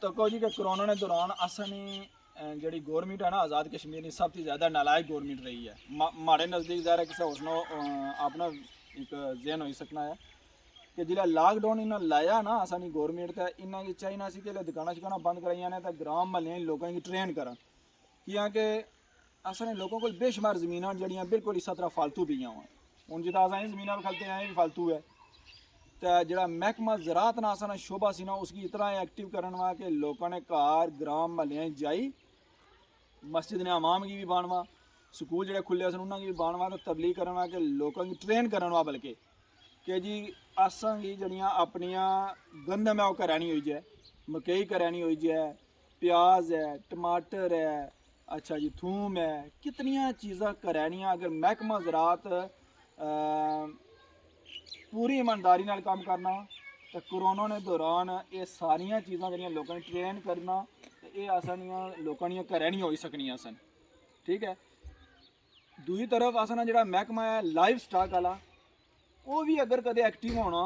तको जी कि कोरोना ने दौरान असनी जी गौरमेंट है ना आज़ाद कश्मीर की सब तो ज़्यादा नालायक गौरमेंट रही है। माड़े नज़दीक ज़ाहिर है किसी उसनो अपना एक जहन हो सकना है कि जिला लॉकडाउन इन्हें लाया ना असनी गौरमेंट तो इन्हें की चाहिए सी कि दुकाना शुकाना बंद कराइया ने तो ग्राम महल्ले लोगों की ट्रेन कर कि असने लोगों को बेशुमार जमीन जड़ियाँ बिल्कुल इस तरह फालतू पी हुआ हूँ जितना असें जमीन खलते हैं भी फालतू है। तो जो महकमा ज़रात ना असा शोभा सी ना उसकी इतना एक्टिव करना वा कि लोगों ने घर ग्राम महल्ले जाई मस्जिद ने अमाम की भी बानवा स्कूल जो खुले उन्होंने भी बानवा तो तबलीग करना कि लोगों की ट्रेन करना वा बल्कि कि जी असा की जड़ियाँ अपनिया गंदम है वह घरै नहीं हुई जाए मकई घरै नहीं हुई जाए प्याज है टमाटर है अच्छा जी थूम है कितनिया चीज़ा घरै नहीं अगर महकमा ज़रात पूरी ईमानदारी नाल काम करना तो कोरोना ने दौरान ये सारिया चीज़ां जो लोगों ने ट्रेन करना तो ये आसानियाँ लोगों दियां घरें नहीं हो सकनियां सन। ठीक है दूई तरफ असा जो महकमा है लाइफ स्टाक वाला वो भी अगर कदे एक्टिव होना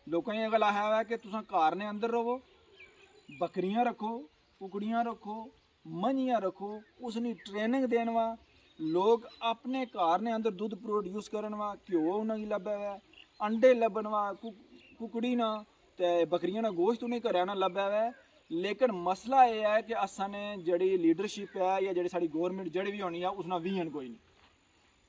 लोगों की गल है कि तुम घर ने अंदर रवो बकरियां रखो कुकड़ियाँ रखो मंझियाँ रखो उसकी ट्रेनिंग देन वा लोग अपने घर ने अंदर दुध प्रोड्यूस करन वा घ्यो उन्हें लभे हुआ अंडे लभन वा कुकड़ी ना तो बकरियां ना गोश्त उन्हें घरै ना लभे हुआ लेकिन मसला यह है कि असा ने जी लीडरशिप है या जी साड़ी गौरमेंट जड़ी भी होनी है उसना विजन कोई नहीं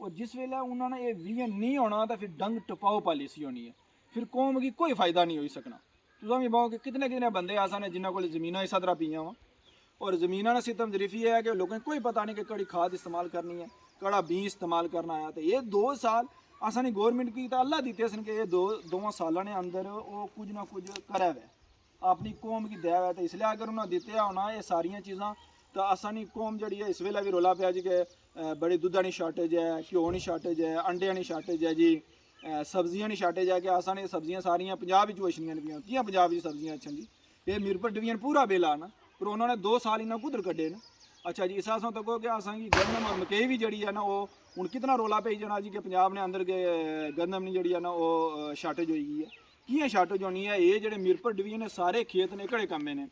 और जिस वेले उन्होंने ये विजन नहीं होना तो फिर डंग टपाओ पॉलिसी होनी है फिर कौम की कोई फायदा नहीं हो सकना। तुम भी बहुत कि कितने कितने बंदे ऐसा ने जिन्होंने को जमीन इस तरह पीया वा और जमीन ने सितम जरीफी है कि लोगों को कोई पता नहीं कि कड़ी खाद इस्तेमाल करनी है कड़ा बीज इस्तेमाल करना है। तो ये 2 साल असानी गौरमेंट की तो अल्लाह दीते सन कि ये दो सालों ने अंदर वो कुछ ना कुछ करे हुए अपनी कौम की दया है तो इसलिए अगर उन्हें दिते होना ये सारिया चीज़ां तो असानी कौम जी है इस वेले भी रौला पाया जी कि बड़ी दुधा की शार्टेज है घ्यो की शार्टेज है अंडिया की शार्टेज है जी सब्जियां की शार्टेज है कि असानी सब्जियां सारियां पंजाब अच्छियां पियां कियां पंजाब की सब्जियां अच्छा जी ये मीरपुर डिवीजन पूरा बेला ना पर उन्होंने 2 साल इन्हें कुदर कड्ढे न। अच्छा जी इस आसों तको कि असेंगी गंदम और मकई भी जी है ना वो हूँ कितना रौला पई जाना जी कि पंजाब ने अंदर के गंदम की जी है ना वो शार्टेज हो गई है कियां शार्टेज होनी है ये जो मीरपुर डिवीजन ने सारे खेत ने घड़े कम्मे ने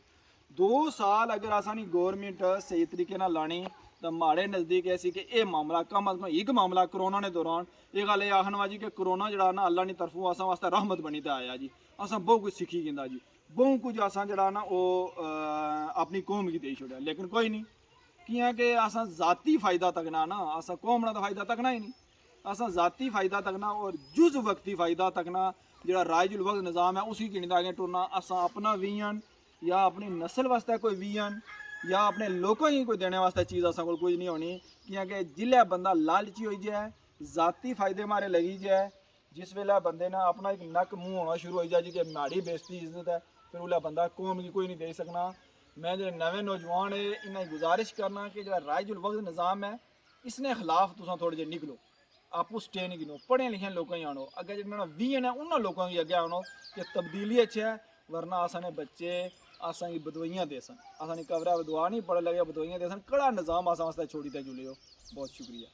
2 साल अगर असानी गौरमेंट सही तरीके ना लानी तो माड़े नज़दीक ऐसी कि यह मामला कम अज कम एक मामला कोरोना ने दौरान ये गल आखन वा जी कि कोरोना जरा ना अल्लाह की तरफों असा वास्ते रहमत बनी तो आया जी असा बहुत कुछ सीखी गिंदा जी बहुत कुछ असा जरा ना वो अपनी कौम की दे छोड़ा लेकिन कोई नहीं कियां कि असा जाती फ़ायदा तकना ना असा कौम का फ़ायदा तकना ही नहीं असा जाती फ़ायदा तकना और जुज वक्ती फ़ायदा तकना जो राजुल वक्त निज़ाम है उसी गिणदा आगे टुरना असा अपना विजन या अपनी नस्ल वास्ते कोई विजन या अपने लोगों ही कोई देने वास्ते चीज़ असा को कुछ नहीं होनी क्योंकि जिले बंदा लालची हो जाए जाती फ़ायदे मारे लगी जाए जिस वेला बंदे ना अपना एक नक मुँह होना शुरू हो जाए जी कि माड़ी बेइज्जती इज्जत है फिर उला बंदा कौम की कोई नहीं दे सकना। मैं जो नवे नौजवान है इन्हें गुजारिश करना कि जो राजुल वक्त निज़ाम है इसने खिलाफ तुम थोड़े जे निकलो आपू स्टे नहीं गिनो पढ़े लिखे लोगों ही आनो अगर जिन्होंने विजन है उन्होंने लोगों की अगे आनो कि तब्दीली अच्छी है वरना असाने बच्चे असा की बदवाइयाँ दे सन असा कबरा बदवा नहीं पढ़े लगे बदवाइयाँ दे सन कड़ा निज़ाम असा वास्ते छोड़ी दे जुले हो। बहुत शुक्रिया।